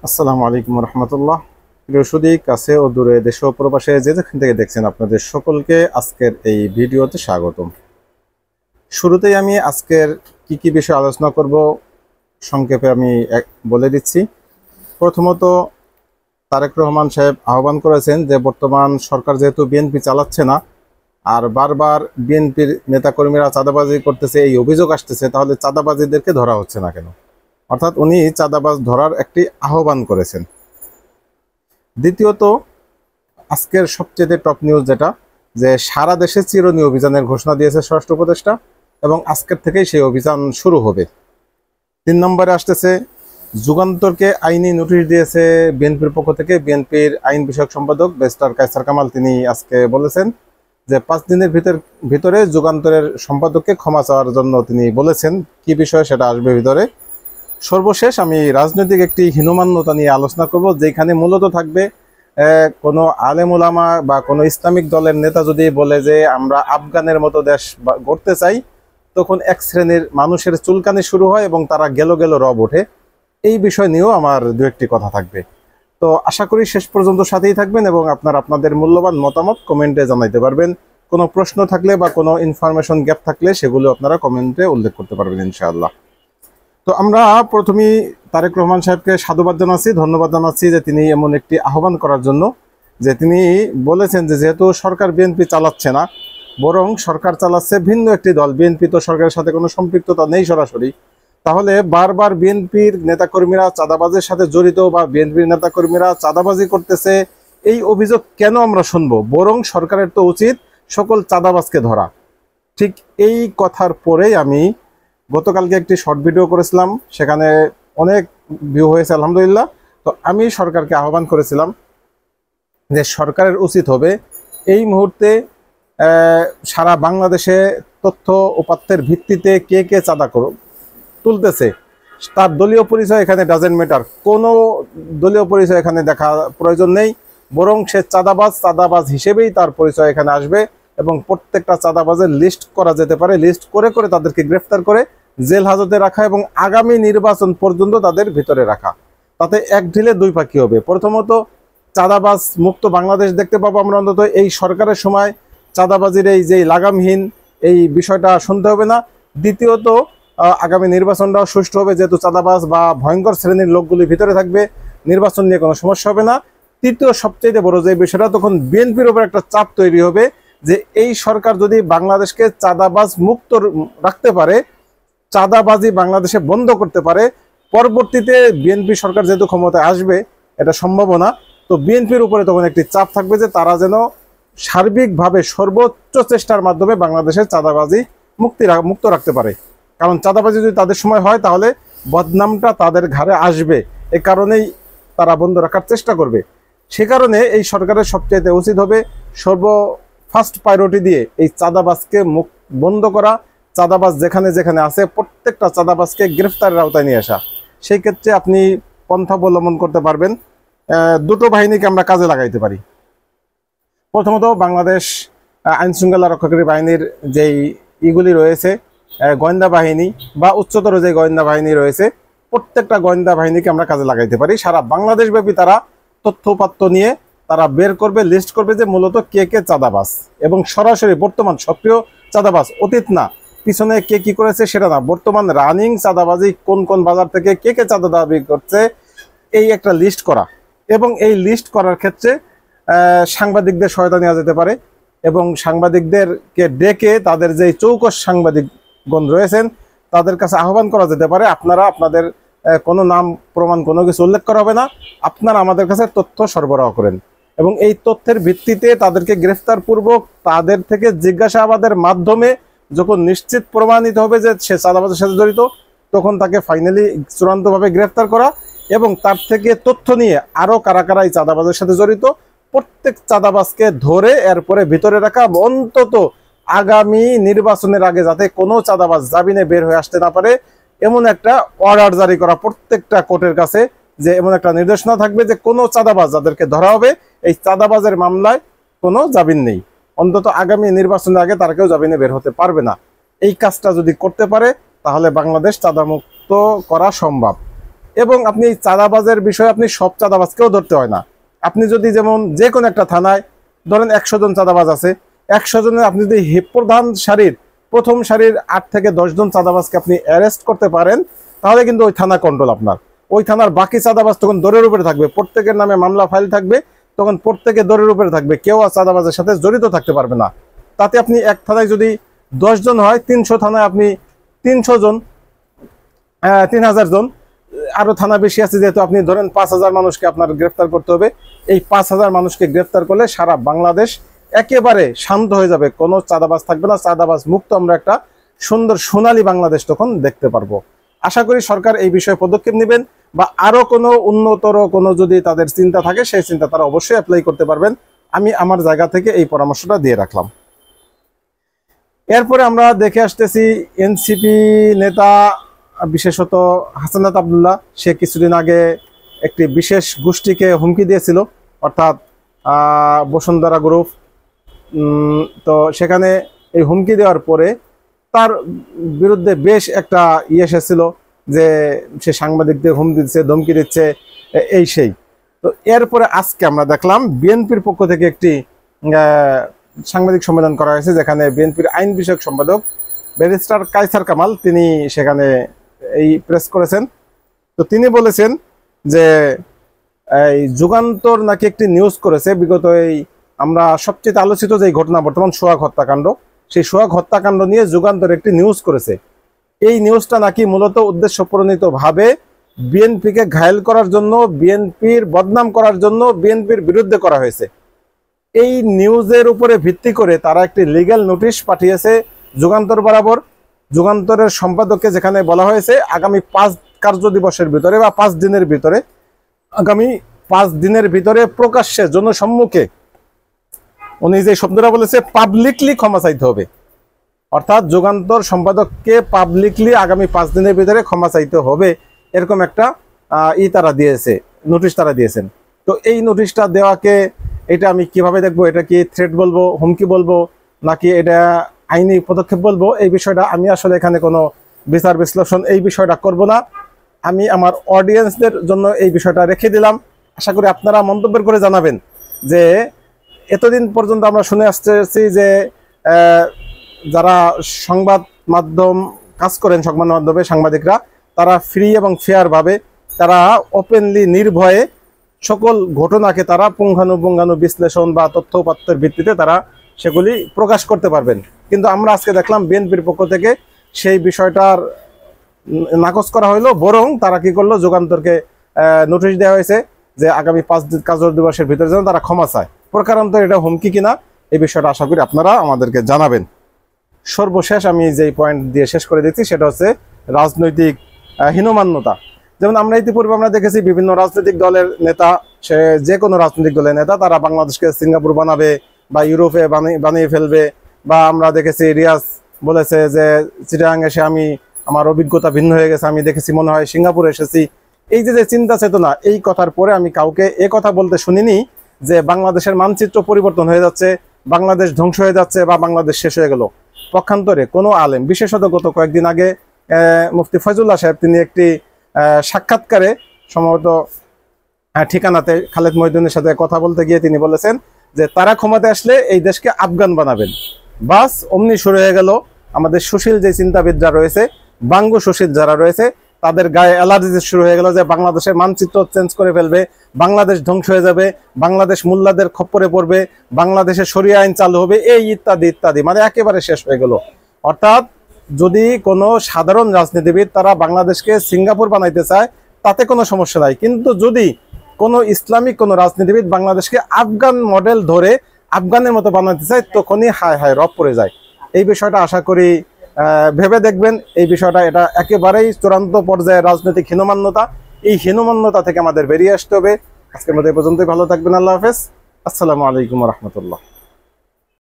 আসসালামু আলাইকুম রহমতুল্লাহ। প্রিয় সুদী, কাছে ও দূরে, দেশ ও প্রবাসে যে যেখান থেকে দেখছেন, আপনাদের সকলকে আজকের এই ভিডিওতে স্বাগতম। শুরুতেই আমি আজকের কি বিষয়ে আলোচনা করব সংক্ষেপে আমি বলে দিচ্ছি। প্রথমত, তারেক রহমান সাহেব আহ্বান করেছেন যে বর্তমান সরকার যেহেতু বিএনপি চালাচ্ছে না আর বারবার বিএনপির নেতাকর্মীরা চাঁদাবাজি করতেছে, এই অভিযোগ আসতেছে, তাহলে চাঁদাবাজিদেরকে ধরা হচ্ছে না কেন? অর্থাৎ উনি চাঁদাবাজ ধরার একটি আহ্বান করেছেন। দ্বিতীয়ত, আজকের সবচেয়ে টপ নিউজ যেটা, যে সারা দেশে চিরুনি অভিযানের ঘোষণা দিয়েছে স্বরাষ্ট্র উপদেষ্টা এবং আজকের থেকেই সেই অভিযান শুরু হবে। 3 নম্বরে আসতেছে, যুগান্তরকে আইনি নোটিশ দিয়েছে বিএনপির পক্ষ থেকে। বিএনপির আইন বিষয়ক সম্পাদক ব্যারিস্টার কায়সার কামাল তিনি আজকে বলেছেন যে 5 দিনের ভিতরে যুগান্তরের সম্পাদককে ক্ষমা চাওয়ার জন্য তিনি বলেছেন। কি বিষয় সেটা আসবে ভিতরে। সর্বশেষ আমি রাজনৈতিক একটি হীনমান্যতা নিয়ে আলোচনা করব, যেখানে মূলত থাকবে কোনো আলেম ওলামা বা কোনো ইসলামিক দলের নেতা যদি বলে যে আমরা আফগানের মতো দেশ গড়তে চাই, তখন এক শ্রেণীর মানুষের চুলকানি শুরু হয় এবং তারা গেল রব ওঠে। এই বিষয় নিয়েও আমার দু একটি কথা থাকবে। তো আশা করি শেষ পর্যন্ত সাথেই থাকবেন এবং আপনাদের মূল্যবান মতামত কমেন্টে জানাইতে পারবেন। কোনো প্রশ্ন থাকলে বা কোনো ইনফরমেশন গ্যাপ থাকলে সেগুলো আপনারা কমেন্টে উল্লেখ করতে পারবেন ইনশাআল্লাহ। তো আমরা প্রথমেই তারেক রহমান সাহেবকে সাধুবাদ জানাচ্ছি, ধন্যবাদ জানাচ্ছি যে তিনি এমন একটি আহ্বান করার জন্য, যে তিনি বলেছেন যে যেহেতু সরকার বিএনপি চালাচ্ছে না, বরং সরকার চালাচ্ছে ভিন্ন একটি দল, বিএনপি তো সরকারের সাথে কোনো সম্পৃক্ততা নেই সরাসরি, তাহলে বারবার বিএনপির নেতাকর্মীরা চাঁদাবাজের সাথে জড়িত বা বিএনপির নেতাকর্মীরা চাঁদাবাজি করতেছে, এই অভিযোগ কেন আমরা শুনবো? বরং সরকারের তো উচিত সকল চাঁদাবাজকে ধরা। ঠিক এই কথার পরেই আমি গতকালকে একটি শর্ট ভিডিও করেছিলাম, সেখানে অনেক ভিউ হয়েছে আলহামদুলিল্লাহ। তো আমি সরকারকে আহ্বান করেছিলাম যে সরকারের উচিত হবে এই মুহূর্তে সারা বাংলাদেশে তথ্য উপাত্তের ভিত্তিতে কে চাঁদা তুলতেছে, তার দলীয় পরিচয় এখানে ডাজেন্ট ম্যাটার, কোনো দলীয় পরিচয় এখানে দেখা প্রয়োজন নেই, বরং সে চাঁদাবাজ হিসেবেই তার পরিচয় এখানে আসবে এবং প্রত্যেকটা চাঁদাবাজের লিস্ট করা যেতে পারে। লিস্ট করে তাদেরকে গ্রেফতার করে জেল হাজতে রাখা এবং আগামী নির্বাচন পর্যন্ত তাদের ভিতরে রাখা। তাতে এক ঢিলে 2 পাখি হবে। প্রথমত, চাঁদাবাজ মুক্ত বাংলাদেশ দেখতে পাবো আমরা অন্তত। এই সরকারের সময় চাঁদাবাজির এই যে লাগামহীন এই বিষয়টা শুনতে হবে না। দ্বিতীয়ত, আগামী নির্বাচনটাও সুষ্ঠু হবে, যেহেতু চাঁদাবাজ বা ভয়ঙ্কর শ্রেণীর লোকগুলি ভিতরে থাকবে, নির্বাচন নিয়ে কোনো সমস্যা হবে না। তৃতীয় সবচেয়ে বড় যে বিষয়টা, তখন বিএনপির উপর একটা চাপ তৈরি হবে যে এই সরকার যদি বাংলাদেশকে চাঁদাবাজ মুক্ত রাখতে পারে, চাঁদাবাজি বাংলাদেশে বন্ধ করতে পারে, পরবর্তীতে বিএনপি সরকার যেহেতু ক্ষমতায় আসবে এটা সম্ভাবনা, তো বিএনপির উপরে তখন একটি চাপ থাকবে যে তারা যেন সার্বিকভাবে সর্বোচ্চ চেষ্টার মাধ্যমে বাংলাদেশের চাঁদাবাজি মুক্ত রাখতে পারে। কারণ চাঁদাবাজি যদি তাদের সময় হয় তাহলে বদনামটা তাদের ঘাড়ে আসবে, এ কারণেই তারা বন্ধ রাখার চেষ্টা করবে। সে কারণে এই সরকারের সবচেয়ে উচিত হবে ফার্স্ট প্রায়োরিটি দিয়ে এই চাঁদাবাজকে বন্ধ করা, চাঁদাবাজ যেখানে আছে প্রত্যেকটা চাঁদাবাজকে গ্রেফতারের আওতায় নিয়ে আসা। সেই ক্ষেত্রে আপনি পন্থা অবলম্বন করতে পারবেন। দুটো বাহিনীকে আমরা কাজে লাগাইতে পারি। প্রথমত, বাংলাদেশ আইন শৃঙ্খলা রক্ষাকারী বাহিনীর যেই ইগুলি রয়েছে, গোয়েন্দা বাহিনী বা উচ্চতর যে গোয়েন্দা বাহিনী রয়েছে, প্রত্যেকটা গোয়েন্দা বাহিনীকে আমরা কাজে লাগাইতে পারি। সারা বাংলাদেশ ব্যাপী তারা তথ্যপাত্র নিয়ে তারা বের করবে, লিস্ট করবে যে মূলত কে চাঁদাবাজ, এবং সরাসরি বর্তমান সক্রিয় চাঁদাবাজ, অতীত না, পিছনে কে কি করেছে সেটা না, বর্তমান রানিং চাঁদাবাজি কোন বাজার থেকে কে চাঁদা দাবি করছে, এই একটা লিস্ট করা। এবং এই লিস্ট করার ক্ষেত্রে সাংবাদিকদের সহায়তা নেওয়া যেতে পারে এবং সাংবাদিকদেরকে ডেকে তাদের যে চৌকস সাংবাদিকগণ রয়েছেন তাদের কাছে আহ্বান করা যেতে পারে, আপনারা আপনাদের কোনো নাম প্রমাণ কোনো কিছু উল্লেখ করা হবে না, আপনারা আমাদের কাছে তথ্য সরবরাহ করেন এবং এই তথ্যের ভিত্তিতে তাদেরকে গ্রেফতার পূর্বক তাদের থেকে জিজ্ঞাসাবাদের মাধ্যমে যখন নিশ্চিত প্রমাণিত হবে যে সে চাঁদাবাজের সাথে জড়িত, তখন তাকে ফাইনালি চূড়ান্তভাবে গ্রেফতার করা এবং তার থেকে তথ্য নিয়ে আরও কারা এই চাঁদাবাজের সাথে জড়িত প্রত্যেক চাঁদাবাজকে ধরে এরপরে ভিতরে রাখা, অন্তত আগামী নির্বাচনের আগে যাতে কোনো চাঁদাবাজ জামিনে বের হয়ে আসতে না পারে এমন একটা অর্ডার জারি করা প্রত্যেকটা কোর্টের কাছে, যে এমন একটা নির্দেশনা থাকবে যে কোনো চাঁদাবাজ যাদেরকে ধরা হবে এই চাঁদাবাজের মামলায় কোনো জামিন নেই, অন্তত আগামী নির্বাচনের আগে তারা কেউ জামিনে বের হতে পারবে না। এই কাজটা যদি করতে পারে তাহলে বাংলাদেশ চাঁদামুক্ত করা সম্ভব। এবং আপনি চাঁদাবাজের বিষয়ে আপনি সব চাঁদাবাজকেও ধরতে হয় না। আপনি যদি যেমন যে কোনো একটা থানায় ধরেন 100 জন চাঁদাবাজ আছে, 100 জনের আপনি যদি প্রধান সারির প্রথম সারির 8 থেকে 10 জন চাঁদাবাজকে আপনি অ্যারেস্ট করতে পারেন, তাহলে কিন্তু ওই থানা কন্ট্রোল আপনার। ওই থানার বাকি চাঁদাবাজ তখন দৌড়ের উপরে থাকবে, প্রত্যেকের নামে মামলা ফাইল থাকবে, তখন প্রত্যেকে দৌড়ের উপরে থাকবে, কেউ আর চাঁদাবাজের সাথে জড়িত থাকতে পারবে না। তাতে আপনি এক থানায় যদি 10 জন হয়, 300 থানায় আপনি 300 জন, 3000 জন, আরো থানা বেশি আছে যেহেতু আপনি ধরেন 5000 মানুষকে আপনার গ্রেফতার করতে হবে। এই 5000 মানুষকে গ্রেফতার করলে সারা বাংলাদেশ একেবারে শান্ত হয়ে যাবে, কোনো চাঁদাবাজ থাকবে না, চাঁদাবাজ মুক্ত আমরা একটা সুন্দর সোনালী বাংলাদেশ তখন দেখতে পারবো। আশা করি সরকার এই বিষয়ে পদক্ষেপ নেবেন, বা আরো কোনো উন্নতর কোনো যদি তাদের চিন্তা থাকে সেই চিন্তা তারা অবশ্যই অ্যাপ্লাই করতে পারবেন। আমি আমার জায়গা থেকে এই পরামর্শটা দিয়ে রাখলাম। এরপরে আমরা দেখে আসতেছি এনসিপি নেতা বিশেষত হাসানাত আব্দুল্লাহ, সে কিছুদিন আগে একটি বিশেষ গোষ্ঠীকে হুমকি দিয়েছিল, অর্থাৎ বসুন্ধরা গ্রুপ। তো সেখানে এই হুমকি দেওয়ার পরে তার বিরুদ্ধে বেশ একটা এসেছিল যে সে সাংবাদিকদের হুমকি দিচ্ছে, ধমকি দিচ্ছে, এই সেই। তো এরপরে আজকে আমরা দেখলাম বিএনপির পক্ষ থেকে একটি সাংবাদিক সম্মেলন করা হয়েছে, যেখানে বিএনপির আইন বিষয়ক সম্পাদক ব্যারিস্টার কায়সার কামাল তিনি সেখানে এই প্রেস করেছেন। তো তিনি বলেছেন যে এই যুগান্তর নাকি একটি নিউজ করেছে বিগত এই আমরা সবচেয়ে আলোচিত যে ঘটনা বর্তমান সোহাগ হত্যাকাণ্ড, সেই সোহাগ হত্যাকাণ্ড নিয়ে যুগান্তর একটি নিউজ করেছে। এই নিউজটা নাকি মূলত উদ্দেশ্য প্রণীত ভাবে বিএনপিকে ঘায়েল করার জন্য, বিএনপির বদনাম করার জন্য, বিএনপির বিরুদ্ধে করা হয়েছে। এই নিউজের উপরে ভিত্তি করে তারা একটি লিগ্যাল নোটিশ পাঠিয়েছে যুগান্তর বরাবর, যুগান্তরের সম্পাদককে, যেখানে বলা হয়েছে আগামী 5 কার্য দিবসের ভিতরে বা 5 দিনের ভিতরে, আগামী 5 দিনের ভিতরে প্রকাশ্যে জনসম্মুখে, উনি যে শব্দটা বলেছে পাবলিকলি ক্ষমা চাইতে হবে, অর্থাৎ যুগান্তর সম্পাদককে পাবলিকলি আগামী 5 দিনের ভিতরে ক্ষমা চাইতে হবে, এরকম একটা তারা দিয়েছে, নোটিশ তারা দিয়েছেন। তো এই নোটিশটা দেওয়াকে এটা আমি কিভাবে দেখবো, এটা কি থ্রেট বলবো, হুমকি বলবো, নাকি এটা আইনি পদক্ষেপ বলবো, এই বিষয়টা আমি আসলে এখানে কোনো বিচার বিশ্লেষণ এই বিষয়টা করব না। আমি আমার অডিয়েন্সদের জন্য এই বিষয়টা রেখে দিলাম। আশা করি আপনারা মন্তব্যের করে জানাবেন যে এতদিন পর্যন্ত আমরা শুনে আসতেছি যে যারা সংবাদ মাধ্যম কাজ করেন, সংবাদ মাধ্যমে সাংবাদিকরা, তারা ফ্রি এবং ফেয়ার ভাবে, তারা ওপেনলি নির্ভয়ে সকল ঘটনাকে তারা পুঙ্খানুপুঙ্খানু বিশ্লেষণ বা তথ্যপত্রের ভিত্তিতে তারা সেগুলি প্রকাশ করতে পারবেন। কিন্তু আমরা আজকে দেখলাম বিএনপির পক্ষ থেকে সেই বিষয়টার নাকচ করা হইলো, বরং তারা কি করলো, যুগান্তরকে নোটিশ দেওয়া হয়েছে যে আগামী 5 কার্য দিবসের ভিতরে যেন তারা ক্ষমা চায়। প্রকারান্তর এটা হুমকি কিনা এই বিষয়টা আশা করি আপনারা আমাদেরকে জানাবেন। সর্বশেষ আমি যেই পয়েন্ট দিয়ে শেষ করে দিচ্ছি সেটা হচ্ছে রাজনৈতিক হীনমান্যতা। যেমন আমরা ইতিপূর্বে আমরা দেখেছি বিভিন্ন রাজনৈতিক দলের নেতা, সে যে কোনো রাজনৈতিক দলের নেতা, তারা বাংলাদেশকে সিঙ্গাপুর বানাবে বা ইউরোপে বানিয়ে ফেলবে, বা আমরা দেখেছি রিয়াজ বলেছে যে চিটাগাং এসে আমার অভিজ্ঞতা ভিন্ন হয়ে গেছে, আমি দেখেছি মনে হয় সিঙ্গাপুরে এসেছি। এই যে চিন্তা চেতনা, এই কথার পরে আমি কাউকে এ কথা বলতে শুনিনি যে বাংলাদেশের মানচিত্র পরিবর্তন হয়ে যাচ্ছে, বাংলাদেশ ধ্বংস হয়ে যাচ্ছে বা বাংলাদেশ শেষ হয়ে গেল। পক্ষান্তরে কোনো আলেম, বিশেষত গত কয়েকদিন আগে মুফতি ফয়জুল্লাহ সাহেব তিনি একটি সাক্ষাৎকারে সম্ভবত ঠিকানাতে খালেদ মহিউদ্দিনের সাথে কথা বলতে গিয়ে তিনি বলেছেন যে তারা ক্ষমতা আসলে এই দেশকে আফগান বানাবেন। বাস অমনি শুরু হয়ে গেল আমাদের সুশীল যে চিন্তাবিদরা রয়েছে, বাঙ্গু সুশীল যারা রয়েছে, তাদের গায়ে অ্যালার্জি শুরু হয়ে গেল যে বাংলাদেশের মানচিত্র চেঞ্জ করে ফেলবে, বাংলাদেশ ধ্বংস হয়ে যাবে, বাংলাদেশ মোল্লাদের খপ্পরে পড়বে, বাংলাদেশে শরিয়া আইন চালু হবে, এই ইত্যাদি ইত্যাদি, মানে একেবারে শেষ হয়ে গেল। অর্থাৎ যদি কোনো সাধারণ রাজনীতিবিদ তারা বাংলাদেশকে সিঙ্গাপুর বানাইতে চায় তাতে কোনো সমস্যা নাই, কিন্তু যদি কোনো ইসলামিক কোনো রাজনীতিবিদ বাংলাদেশকে আফগান মডেল ধরে আফগানের মতো বানাতে চায় তখনই হায় হায় রব পড়ে যায়। এই বিষয়টা আশা করি ভেবে দেখবেন। এই বিষয়টা এটা একেবারেই চূড়ান্ত পর্যায়ে রাজনৈতিক হীনমান্যতা। এই হীনমান্যতা থেকে আমাদের বেরিয়ে আসতে হবে। আজকের মতো এই পর্যন্তই। ভালো থাকবেন। আল্লাহ হাফেজ। আসসালামু আলাইকুম ওয়া রাহমাতুল্লাহ।